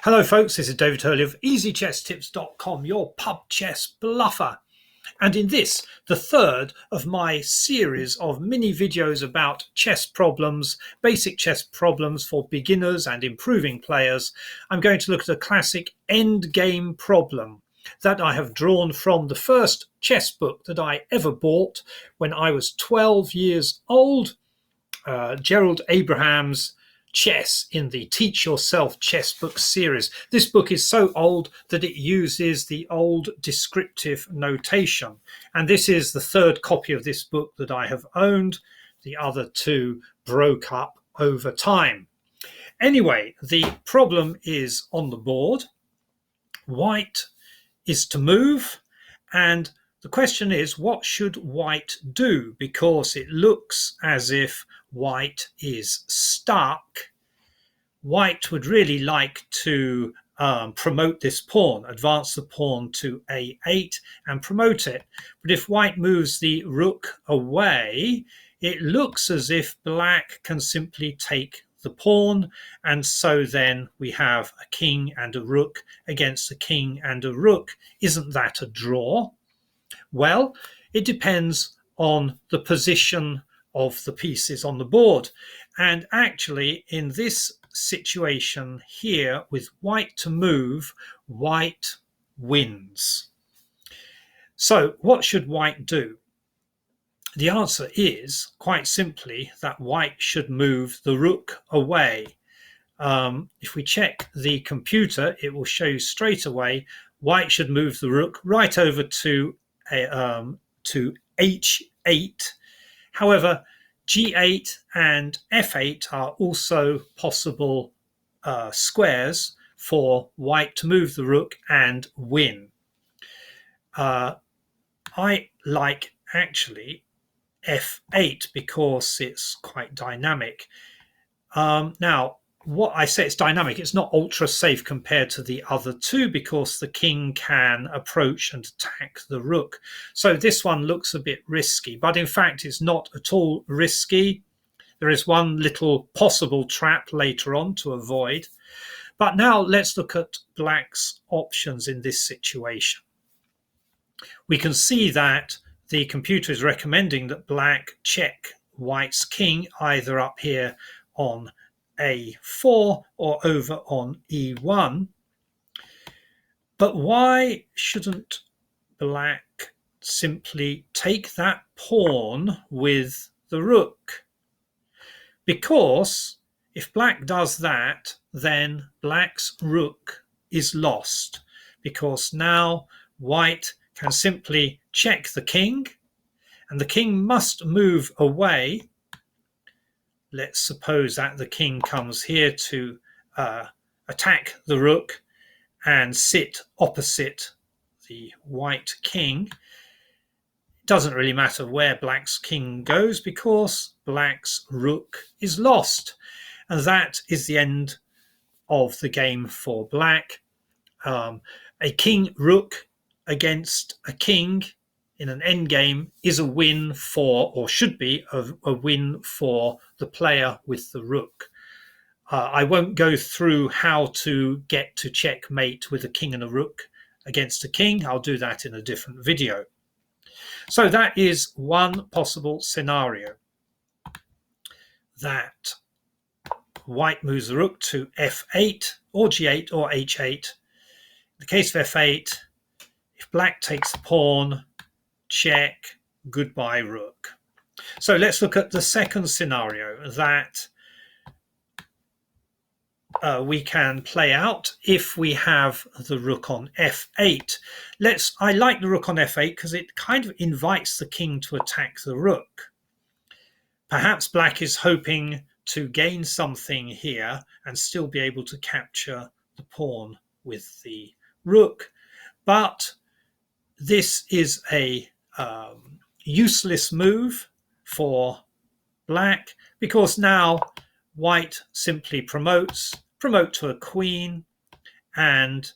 Hello folks, this is David Hurley of EasyChessTips.com, your pub chess bluffer. And in this, the third of my series of mini videos about chess problems, basic chess problems for beginners and improving players, I'm going to look at a classic endgame problem that I have drawn from the first chess book that I ever bought when I was 12 years old, Gerald Abrahams' Chess in the Teach Yourself Chess Book series. This book is so old that it uses the old descriptive notation. And this is the third copy of this book that I have owned. The other two broke up over time. Anyway, the problem is on the board. White is to move, and the question is, what should white do? Because it looks as if white is stuck. White would really like to promote this pawn, advance the pawn to a8 and promote it. But if white moves the rook away, it looks as if black can simply take the pawn, and so then we have a king and a rook against a king and a rook. Isn't that a draw? Well, it depends on the position of the pieces on the board. And actually, in this situation here, with white to move, white wins. So what should white do? The answer is, quite simply, that white should move the rook away. If we check the computer, it will show you straight away white should move the rook right over to h8. However, g8 and f8 are also possible squares for white to move the rook and win. I like actually f8 because it's quite dynamic. Now, what I say, it's dynamic, it's not ultra safe compared to the other two because the king can approach and attack the rook. So this one looks a bit risky, but in fact it's not at all risky. There is one little possible trap later on to avoid. But now let's look at black's options in this situation. We can see that the computer is recommending that black check white's king either up here on a4 or over on e1. But why shouldn't black simply take that pawn with the rook? Because if black does that, then black's rook is lost, because now white can simply check the king, and the king must move away. Let's suppose that the king comes here to attack the rook and sit opposite the white king. It doesn't really matter where black's king goes because black's rook is lost. And that is the end of the game for black. A king-rook against a king in an endgame is a win for, or should be a win for, the player with the rook. I won't go through how to get to checkmate with a king and a rook against a king. I'll do that in a different video. So that is one possible scenario, that white moves the rook to f8 or g8 or h8. In the case of f8, if black takes the pawn, check, goodbye rook. So let's look at the second scenario that we can play out if we have the rook on f8. I like the rook on f8 because it kind of invites the king to attack the rook. Perhaps black is hoping to gain something here and still be able to capture the pawn with the rook, but this is a useless move for black because now white simply promote to a queen, and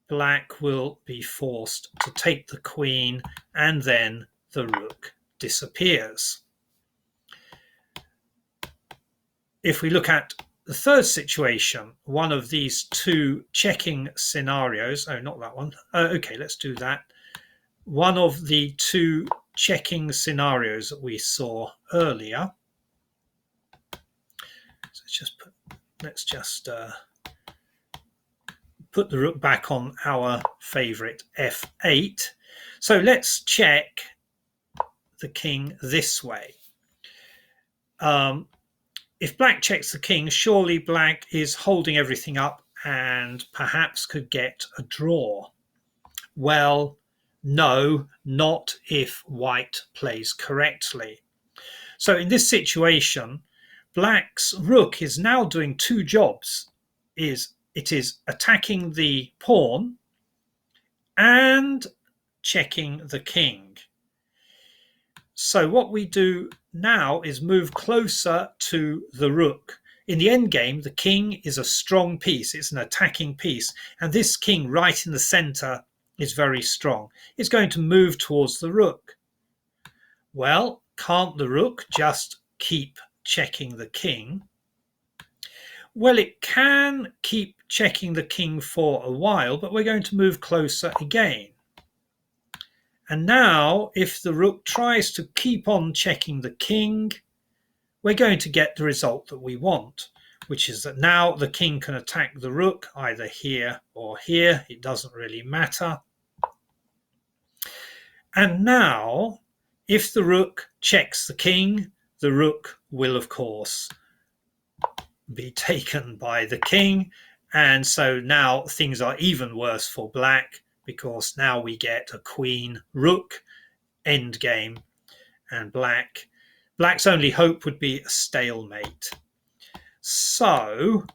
black will be forced to take the queen, and then the rook disappears. If we look at the third situation, one of these two checking scenarios. Oh, not that one. Okay, let's do that. One of the two checking scenarios that we saw earlier. So let's just put the rook back on our favorite f8. So let's check the king this way. If black checks the king, surely black is holding everything up and perhaps could get a draw. Well, no, not if white plays correctly. So in this situation, black's rook is now doing two jobs. It is attacking the pawn and checking the king. So what we do now is move closer to the rook. In the endgame, the king is a strong piece. It's an attacking piece. And this king right in the center is very strong. It's going to move towards the rook. Well, can't the rook just keep checking the king? Well, it can keep checking the king for a while, but we're going to move closer again. And now, if the rook tries to keep on checking the king, we're going to get the result that we want, which is that now the king can attack the rook either here or here. It doesn't really matter. And now, if the rook checks the king, the rook will, of course, be taken by the king. And so now things are even worse for black, because now we get a queen rook endgame, and black's only hope would be a stalemate. So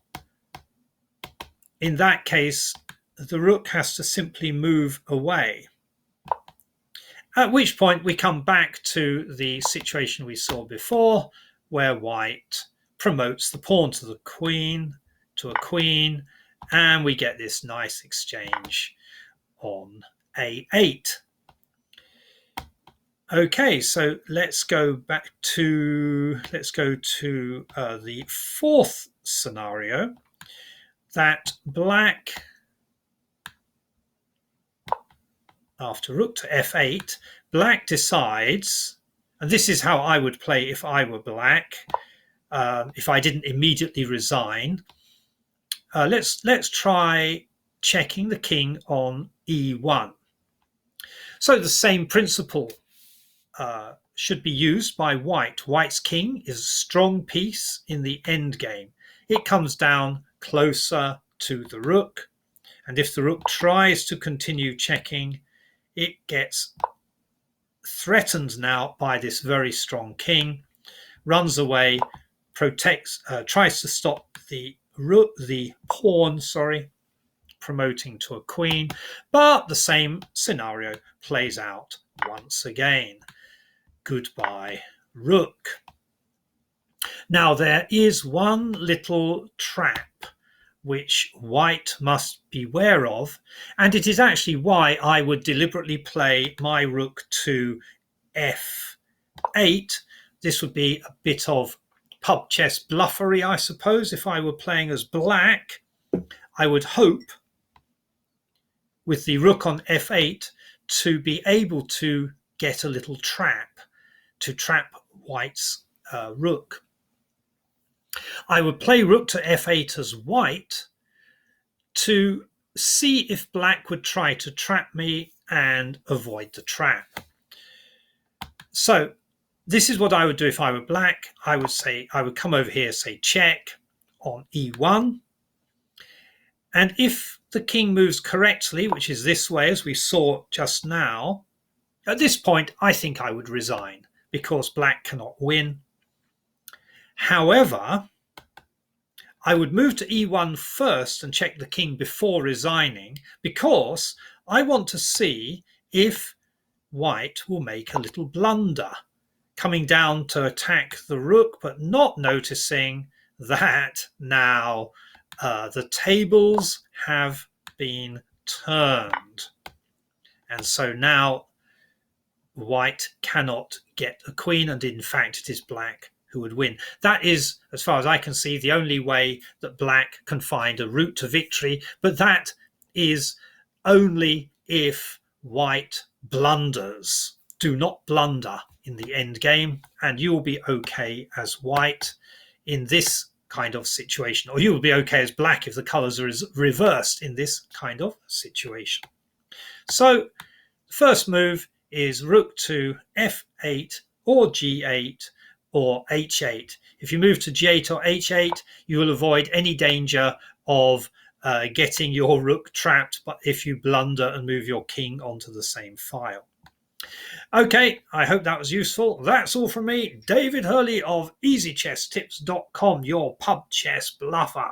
in that case, the rook has to simply move away. At which point we come back to the situation we saw before, where white promotes the pawn to a queen, and we get this nice exchange on a8. Okay, so let's go to the fourth scenario, that black, after rook to f8, black decides, and this is how I would play if I were black, if I didn't immediately resign. Let's try checking the king on e1. So the same principle should be used by white. White's king is a strong piece in the endgame. It comes down closer to the rook, and if the rook tries to continue checking, it gets threatened now by this very strong king, runs away, tries to stop the pawn, promoting to a queen, but the same scenario plays out once again. Goodbye, rook. Now there is one little trap which white must beware of, and it is actually why I would deliberately play my rook to f8. This would be a bit of pub chess bluffery, I suppose. If I were playing as black, I would hope with the rook on f8 to be able to get a little trap to trap white's rook. I would play rook to f8 as white to see if black would try to trap me and avoid the trap. So this is what I would do if I were black. I would come over here, say check on e1. And if the king moves correctly, which is this way, as we saw just now, at this point, I think I would resign because black cannot win. However, I would move to e1 first and check the king before resigning, because I want to see if white will make a little blunder, coming down to attack the rook, but not noticing that now the tables have been turned. And so now white cannot get a queen, and in fact it is black who would win. That is, as far as I can see, the only way that black can find a route to victory, but that is only if white blunders. Do not blunder in the end game, and you will be okay as white in this kind of situation, or you will be okay as black if the colors are reversed in this kind of situation. So the first move is rook to f8 or g8 or h8. If you move to g8 or h8, you will avoid any danger of getting your rook trapped, but if you blunder and move your king onto the same file. Okay, I hope that was useful. That's all from me, David Hurley of EasyChessTips.com, your pub chess bluffer.